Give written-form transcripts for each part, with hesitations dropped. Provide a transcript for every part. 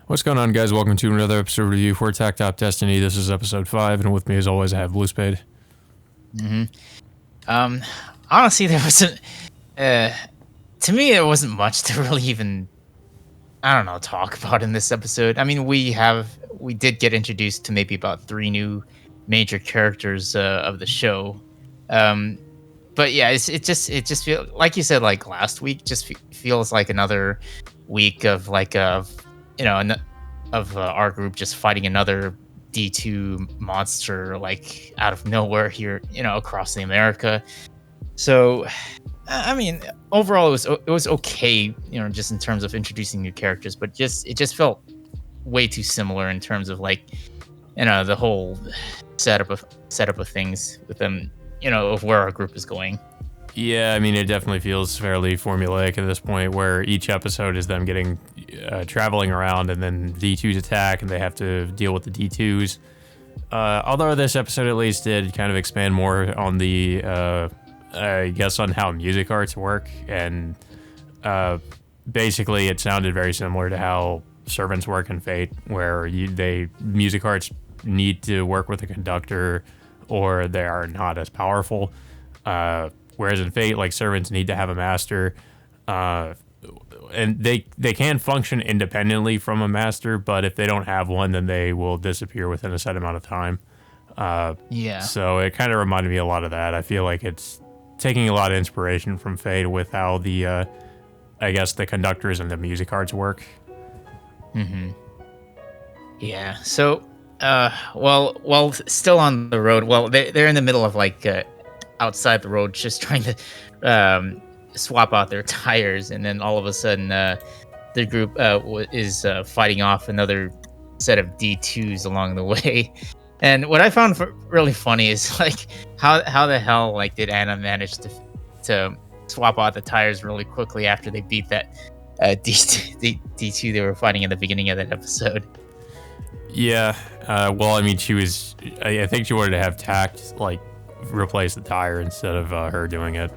What's going on, guys? Welcome to another episode review for Takt Destiny. This is episode 5, and with me, as always, I have Blue Spade. Um, Honestly, there wasn't. To me, there wasn't much to really even, I don't know, talk about in this episode. I mean, we did get introduced to maybe about 3 new major characters of the show. Um, but yeah, it just feels like you said, like last week, feels like another week of our group just fighting another D2 monster like out of nowhere here, across the America. So, I mean, overall it was okay, just in terms of introducing new characters, but it just felt way too similar in terms of like, the whole setup of things with them, of where our group is going. Yeah, I mean, it definitely feels fairly formulaic at this point, where each episode is them getting traveling around, and then D2s attack, and they have to deal with the D2s. Although this episode at least did kind of expand more on the, I guess, on how music arts work, and basically it sounded very similar to how servants work in Fate, where music arts need to work with a conductor, or they are not as powerful. Whereas in Fate, like, servants need to have a master, and they can function independently from a master, but if they don't have one, then they will disappear within a set amount of time. Yeah. So it kind of reminded me a lot of that. I feel like it's taking a lot of inspiration from Fate with how the, I guess, the conductors and the music arts work. Mm-hmm. Yeah. So, while still on the road, they're in the middle of like outside the road, just trying to swap out their tires, and then all of a sudden, the group is fighting off another set of D2s along the way. And what I found really funny is like how the hell like did Anna manage to swap out the tires really quickly after they beat that D2 they were fighting at the beginning of that episode. Yeah, well, I mean, I think she wanted to have Takt, like, replace the tire instead of her doing it.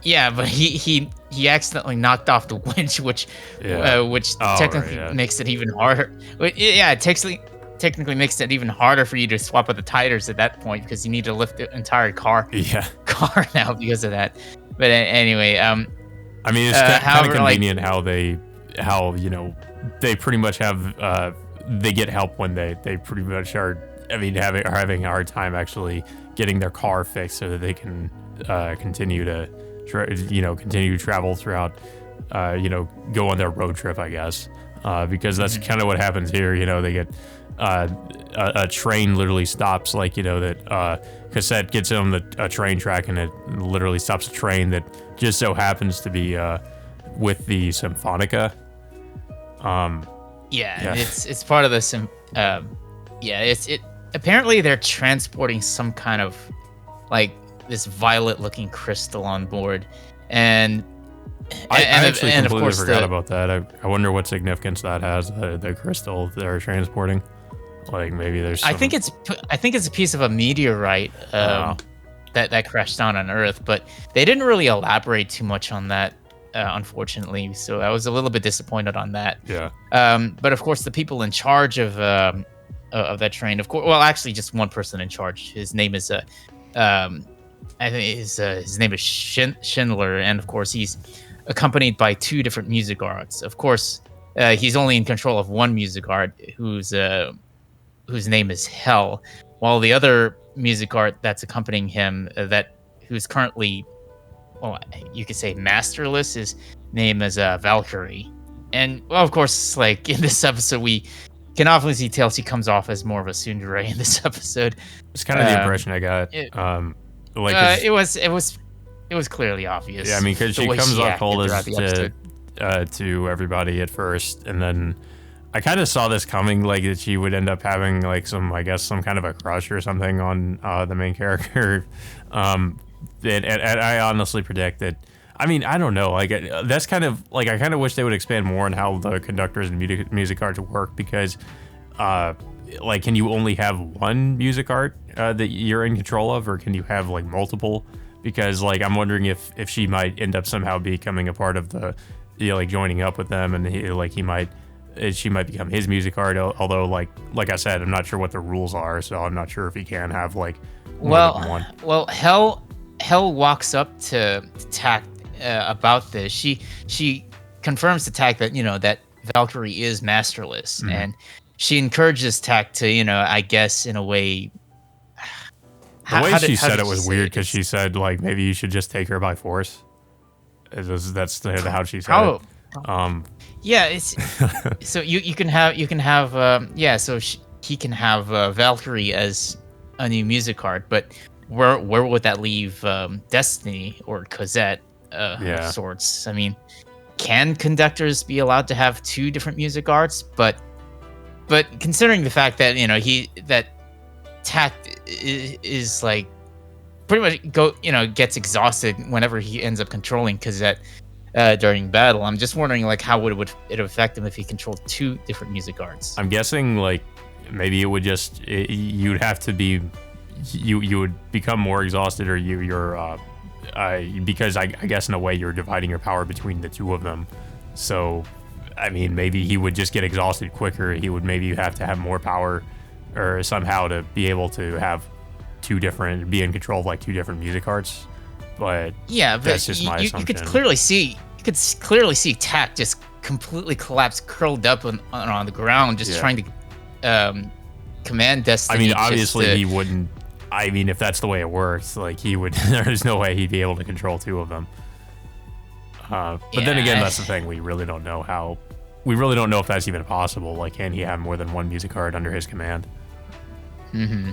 Yeah, but he accidentally knocked off the winch, which technically makes it even harder. Yeah, it technically makes it even harder for you to swap out the tires at that point, because you need to lift the entire car now because of that. But anyway, I mean, it's kind of convenient how they pretty much have they get help when they pretty much are. I mean, are having a hard time actually getting their car fixed so that they can continue to travel throughout, go on their road trip, I guess, because that's kind of what happens here. They get a train literally stops, like, that Cassette gets on a train track, and it literally stops a train that just so happens to be with the Symphonica. It's part of the it apparently they're transporting some kind of like this violet looking crystal on board, and I actually completely forgot about that. I wonder what significance that has, the crystal they're transporting. Like, maybe there's I think it's a piece of a meteorite that crashed down on Earth, but they didn't really elaborate too much on that, unfortunately. So I was a little bbit disappointed on that. Yeah. But of course, the people in charge of that train, of course, well, actually, just one person in charge. His name is I think his name is Schindler, and of course, he's accompanied by 2 different music arts. Of course, he's only in control of one music art, whose name is Hell, while the other music art that's accompanying him, who's currently, well, you could say masterless, his name is Valkyrie. And, well, of course, like, in this episode, we can obviously tell she comes off as more of a tsundere in this episode. It's kind of the impression I got. It was clearly obvious. Yeah, I mean, because she comes off cold to everybody at first, and then I kind of saw this coming, like, that she would end up having like some kind of a crush or something on the main character. And I honestly predict that. I mean, I don't know. Like, that's kind of like, I kind of wish they would expand more on how the conductors and music arts work, because, like, can you only have one music art that you're in control of, or can you have like multiple? Because, like, I'm wondering if she might end up somehow becoming a part of the, like, joining up with them, and he might she might become his music card. Although, like I said, I'm not sure what the rules are, so I'm not sure if he can have like more than one. Well, Hell walks up to Takt about this. She confirms to Takt that that Valkyrie is masterless, and she encourages Takt to I guess in a way. The way she said it was weird because she said like maybe you should just take her by force. That's how she said it. Yeah, it's so you can have so he can have Valkyrie as a new music card, but where would that leave Destiny or Cosette of sorts? I mean, can conductors be allowed to have two different music cards? But considering the fact that that Takt is like pretty much gets exhausted whenever he ends up controlling Cosette during battle. I'm just wondering like how would it affect him if he controlled two different music cards? I'm guessing like maybe it would just you'd have to be you would become more exhausted, or you're because I guess in a way you're dividing your power between the two of them. So I mean maybe he would just get exhausted quicker. He would maybe have to have more power or somehow to be able to have be in control of like two different music cards. But that's just my assumption. You could clearly see Takt just completely collapse, curled up on the ground, just trying to command Destiny. I mean, obviously he wouldn't. I mean, if that's the way it works, like he would. There's no way he'd be able to control two of them. But then again, that's the thing. We really don't know how. We really don't know if that's even possible. Like, can he have more than one music card under his command? Mm-hmm.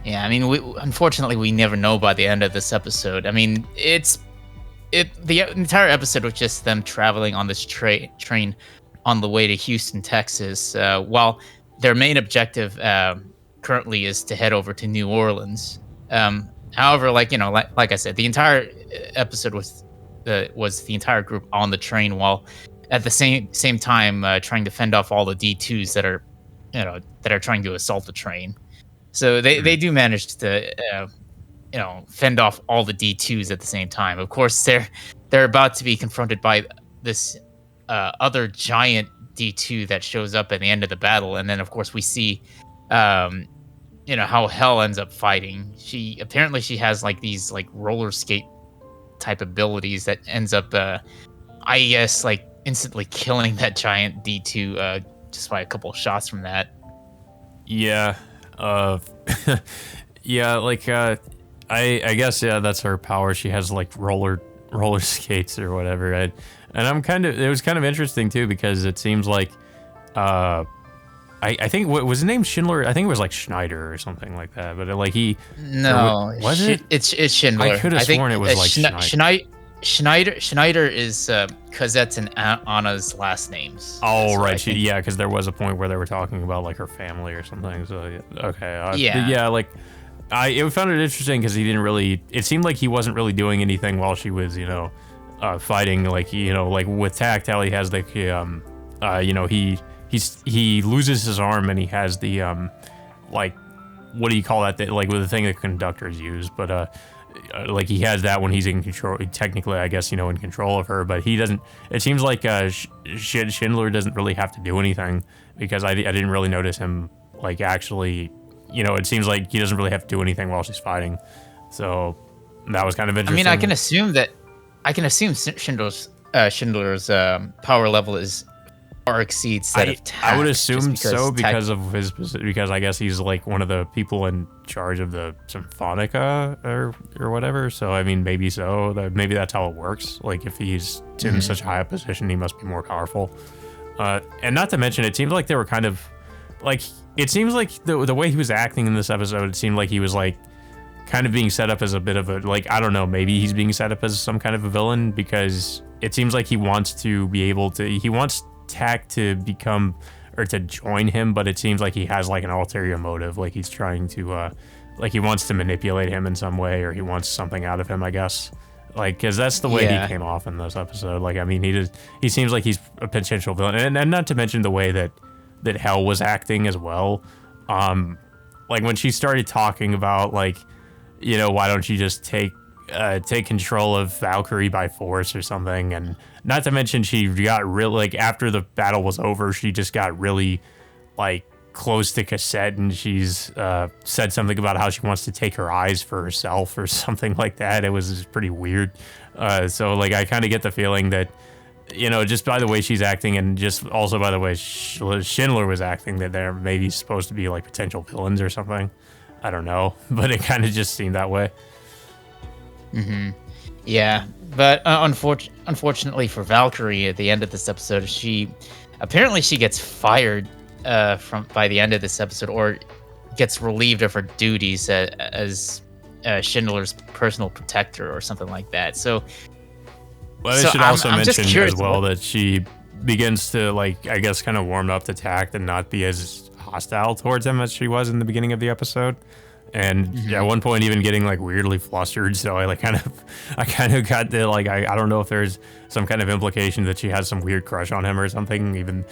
Yeah, I mean, unfortunately, we never know by the end of this episode. I mean, the entire episode was just them traveling on this train on the way to Houston, Texas, while their main objective currently is to head over to New Orleans. However, like I said, the entire episode was the entire group on the train, while at the same time trying to fend off all the D2s that are trying to assault the train. So they do manage to fend off all the D2s at the same time. Of course, they're about to be confronted by this other giant D2 that shows up at the end of the battle, and then of course we see how Hell ends up fighting. She has like these like roller skate type abilities that ends up I guess like instantly killing that giant D2 just by a couple of shots from that. Yeah. Yeah, like I guess that's her power. She has like roller skates or whatever. And it was kind of interesting too, because it seems like I think what was his name, Schindler? I think it was like Schneider or something like that. But like was it? It's Schindler. I could have sworn it was like Schneider. Schneider is Cosette's and Anna's last names. Oh, right. Because there was a point where they were talking about like her family or something. So okay. Yeah. Like I found it interesting because he didn't really. It seemed like he wasn't really doing anything while she was fighting. Like like with Takt, how he has like he loses his arm and he has the like what do you call that? Like with the thing that conductors use, but like he has that when he's in control. Technically, I guess in control of her, but he doesn't. It seems like Schindler doesn't really have to do anything, because I didn't really notice him like actually. It seems like he doesn't really have to do anything while she's fighting. So that was kind of interesting. I mean, I can assume Schindler's power level far exceeds that of Takt. I would assume so because I guess he's like one of the people in charge of the Symphonica or whatever. So I mean, maybe maybe that's how it works. Like if he's in such a high position, he must be more powerful. And not to mention, it seems like they were kind of like, it seems like the way he was acting in this episode, it seemed like he was like kind of being set up as a bit of a, like, I don't know, maybe he's being set up as some kind of a villain, because it seems like he wants Takt to become or to join him, but it seems like he has like an ulterior motive, like he's trying to like he wants to manipulate him in some way, or he wants something out of him, I guess, like, because that's the way he came off in this episode. Like, I mean, he seems like he's a potential villain, and not to mention the way that Hell was acting as well. Like when she started talking about like, why don't you just take take control of Valkyrie by force or something. And not to mention, she got really, like, after the battle was over, she just got really, like, close to Cassette, and she's said something about how she wants to take her eyes for herself or something like that. It was just pretty weird. So, like, I kind of get the feeling that, you know, just by the way she's acting, and just also by the way Schindler was acting, that they're maybe supposed to be, like, potential villains or something. I don't know, but it kind of just seemed that way. Yeah, but unfortunately for Valkyrie, at the end of this episode, she gets fired by the end of this episode, or gets relieved of her duties as Schindler's personal protector or something like that. So, well, I should also mention as well that she begins to, like, I guess, kind of warm up to Takt and not be as hostile towards him as she was in the beginning of the episode. And at one point even getting, like, weirdly flustered. So I kind of got the, like, I don't know if there's some kind of implication that she has some weird crush on him or something, even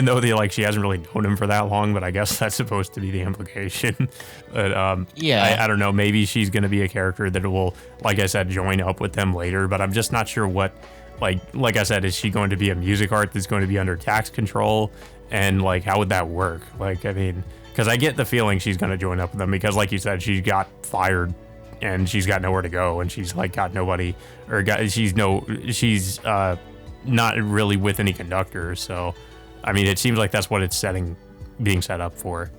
though she hasn't really known him for that long, but I guess that's supposed to be the implication. But yeah, I don't know, maybe she's going to be a character that will, like I said, join up with them later, but I'm just not sure what, like I said, is she going to be a music art that's going to be under Takt's control? And, like, how would that work? Like, I mean, because I get the feeling she's going to join up with them, because, like you said, she got fired and she's got nowhere to go, and she's, like, got nobody, or she's not really with any conductors. So, I mean, it seems like that's what it's being set up for.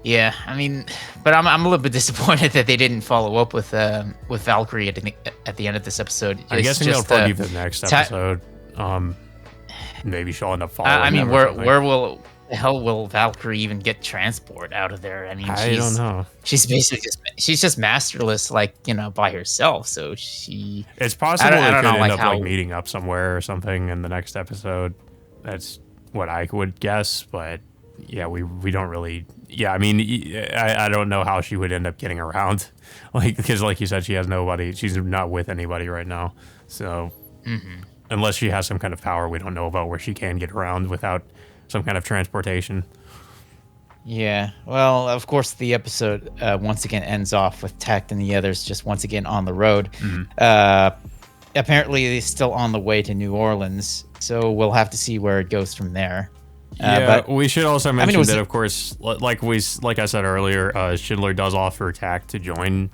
Yeah, I mean, but I'm a little bit disappointed that they didn't follow up with Valkyrie at the end of this episode. I guess they'll probably be the next episode. Maybe she'll end up following. I mean, where will the hell will Valkyrie even get transport out of there? I mean, I don't know. She's basically just masterless, like, you know, by herself. So it's possible they could end up like meeting up somewhere or something in the next episode. That's what I would guess, but yeah, we don't really. Yeah, I mean, I don't know how she would end up getting around, like, because like you said, she has nobody. She's not with anybody right now, so. Unless she has some kind of power we don't know about, where she can get around without some kind of transportation. Yeah, well, of course, the episode once again ends off with Takt and the others just once again on the road. Apparently, they're still on the way to New Orleans, so we'll have to see where it goes from there. But we should also mention that, of course, like I said earlier, Schindler does offer Takt to join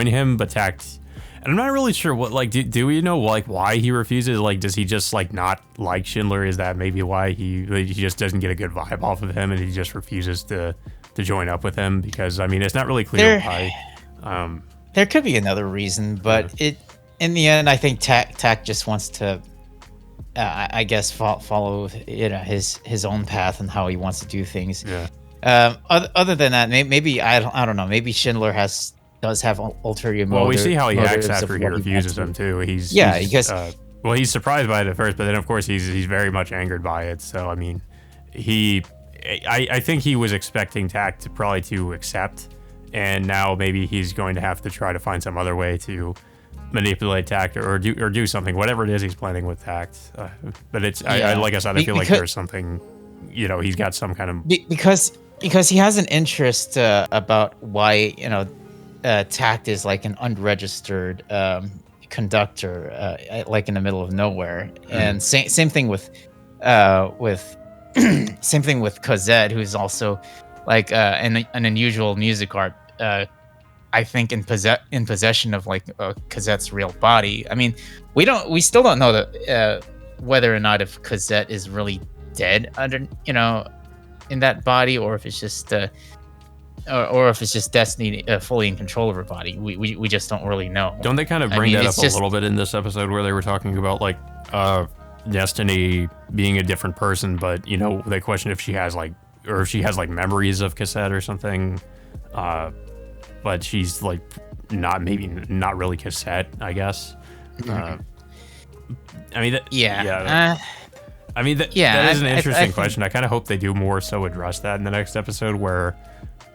him, but Takt. And I'm not really sure what, like, do we know, like, why he refuses? Like, does he just, like, not like Schindler? Is that maybe why he just doesn't get a good vibe off of him, and he just refuses to join up with him? Because, I mean, it's not really clear why. There could be another reason, but in the end, I think Takt just wants to, I guess, follow, you know, his own path and how he wants to do things. Yeah. Other than that, maybe I don't know. Maybe Schindler does have ulterior motives. Well, we see how he acts after he refuses them too. He's surprised by it at first, but then of course he's very much angered by it. So I mean, I think he was expecting Takt probably to accept, and now maybe he's going to have to try to find some other way to manipulate Takt or do something, whatever it is he's planning with Takt. But it's like I said, I feel like there's something, you know, he's got some kind of because he has an interest about why, you know, Takt is like an unregistered conductor, like in the middle of nowhere. And same thing with same thing with Cosette, who's also like an unusual music art. I think in possession of like Cosette's real body. I mean, we still don't know that whether or not if Cosette is really dead under, you know, in that body, or if it's just or if it's just Destiny fully in control of her body. We just don't really know. Don't they kind of bring that up a little bit in this episode, where they were talking about like Destiny being a different person, but, you know, they question if she has like memories of Cassette or something, but she's like not really Cassette, I guess. I mean, that is an interesting question. I kind of hope they do more so address that in the next episode, where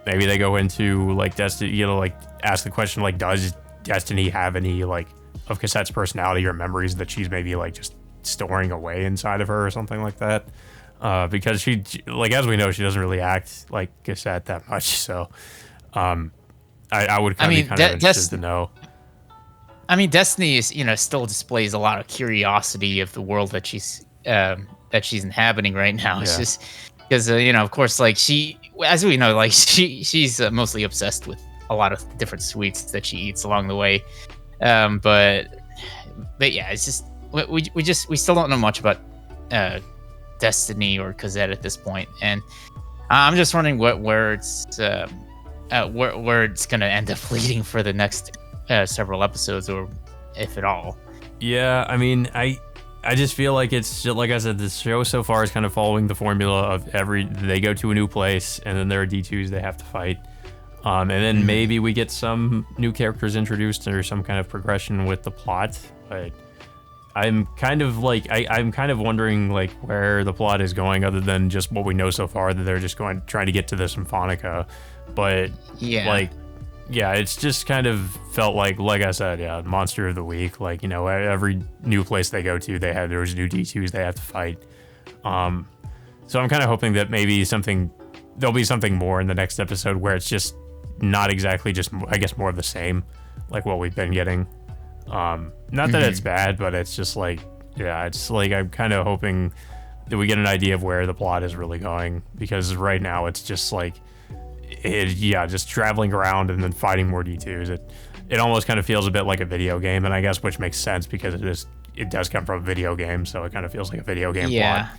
maybe they go into like Destiny, you know, like ask the question, like, does Destiny have any like of Cassette's personality or memories that she's maybe like just storing away inside of her or something like that? Because she, like, as we know, she doesn't really act like Cassette that much. So I would kind of be kind of interested to know. I mean, Destiny is, still displays a lot of curiosity of the world that she's inhabiting right now. It's just because, of course, like as we know, like she's mostly obsessed with a lot of different sweets that she eats along the way. But yeah, it's just we still don't know much about Destiny or Cosette at this point, and I'm just wondering where it's gonna end up leading for the next several episodes, or if at all. Yeah, I mean, I just feel like it's just, like I said, this show so far is kind of following the formula of they go to a new place and then there are D2s they have to fight. And then maybe we get some new characters introduced or some kind of progression with the plot. But I'm kind of like, I'm kind of wondering like where the plot is going other than just what we know so far, that they're just trying to get to the Symphonica. But yeah, it's just kind of felt like I said, monster of the week. Like, every new place they go to, there's new D2s they have to fight. So I'm kind of hoping that maybe there'll be something more in the next episode where it's just not exactly just, I guess, more of the same, like what we've been getting. Not that it's bad, but it's just like, it's like I'm kind of hoping that we get an idea of where the plot is really going, because right now it's just like, just traveling around and then fighting more D2s. It almost kind of feels a bit like a video game, and I guess which makes sense because it does come from a video game, so it kind of feels like a video game plot.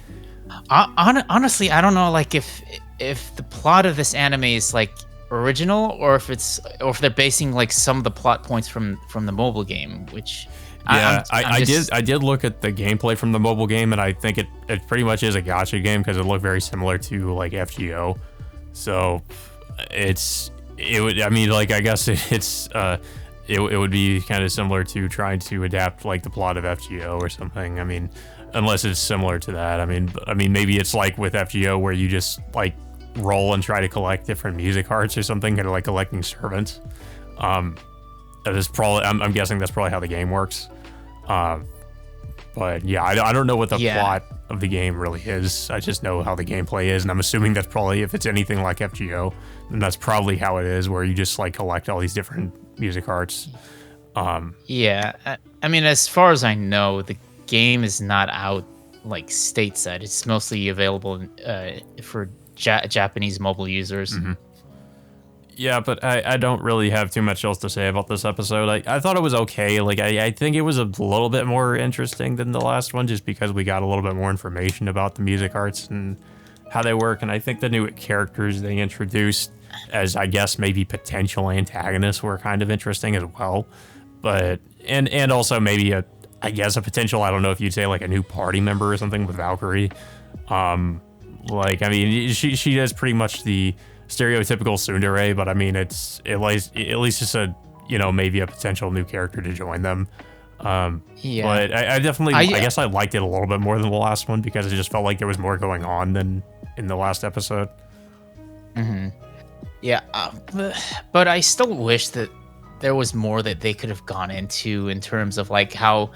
Honestly, I don't know, like if the plot of this anime is like original, or if they're basing like some of the plot points from the mobile game, which I did look at the gameplay from the mobile game, and I think it pretty much is a gacha game because it looked very similar to like FGO. So it would be kind of similar to trying to adapt like the plot of FGO or something. I mean, unless it's similar to that. I mean maybe it's like with FGO where you just like roll and try to collect different music hearts or something, kind of like collecting servants. That is probably, I'm guessing that's probably how the game works. But yeah, I don't know what the plot of the game really is. I just know how the gameplay is, and I'm assuming that's probably, if it's anything like FGO, then that's probably how it is, where you just like collect all these different music arts. I mean, as far as I know, the game is not out like stateside. It's mostly available for Japanese mobile users. Yeah, but I don't really have too much else to say about this episode. I thought it was okay. Like, I think it was a little bit more interesting than the last one, just because we got a little bit more information about the music arts and how they work. And I think the new characters they introduced as, I guess, maybe potential antagonists were kind of interesting as well. But, and also maybe a potential, I don't know if you'd say like a new party member or something with Valkyrie. Like, I mean, she is pretty much the stereotypical tsundere, but I mean, it's at least just a, maybe a potential new character to join them. But I definitely, I guess I liked it a little bit more than the last one because it just felt like there was more going on than in the last episode. Yeah, but I still wish that there was more that they could have gone into in terms of like how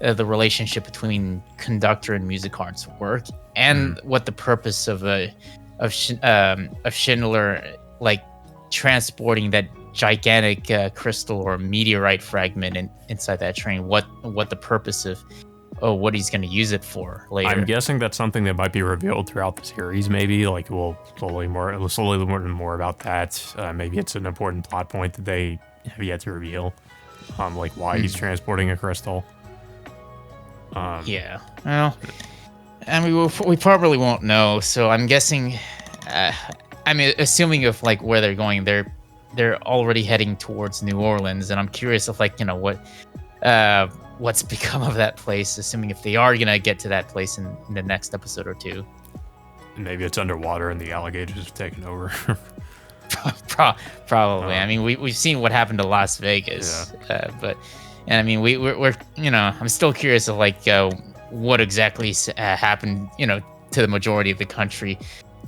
the relationship between conductor and music arts work, and what the purpose of Schindler like transporting that gigantic crystal or meteorite fragment inside that train. What the purpose of what he's going to use it for later. I'm guessing that's something that might be revealed throughout the series. Maybe like we'll slowly learn more about that. Maybe it's an important plot point that they have yet to reveal. Like why he's transporting a crystal. Yeah. Well, I mean, we probably won't know. So I'm guessing. I mean, assuming of like where they're going, they're already heading towards New Orleans, and I'm curious if like what's become of that place. Assuming if they are gonna get to that place in the next episode or two. Maybe it's underwater and the alligators have taken over. Probably. I mean, we've seen what happened to Las Vegas, but I mean, we're I'm still curious of like what exactly happened, to the majority of the country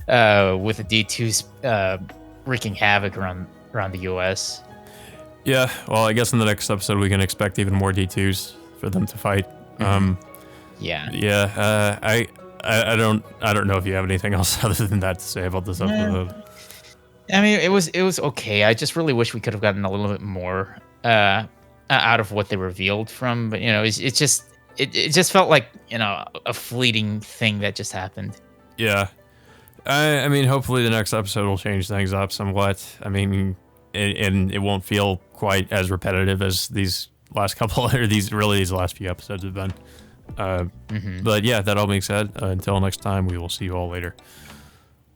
with the D2s wreaking havoc around the U.S. Yeah, well, I guess in the next episode we can expect even more D2s for them to fight. I don't know if you have anything else other than that to say about this episode. I mean, it was okay. I just really wish we could have gotten a little bit more out of what they revealed from, but it just felt like a fleeting thing that just happened. Yeah. I mean, hopefully the next episode will change things up somewhat. I mean, and it won't feel quite as repetitive as these last couple, or these last few episodes have been. But yeah, that all being said, until next time, we will see you all later.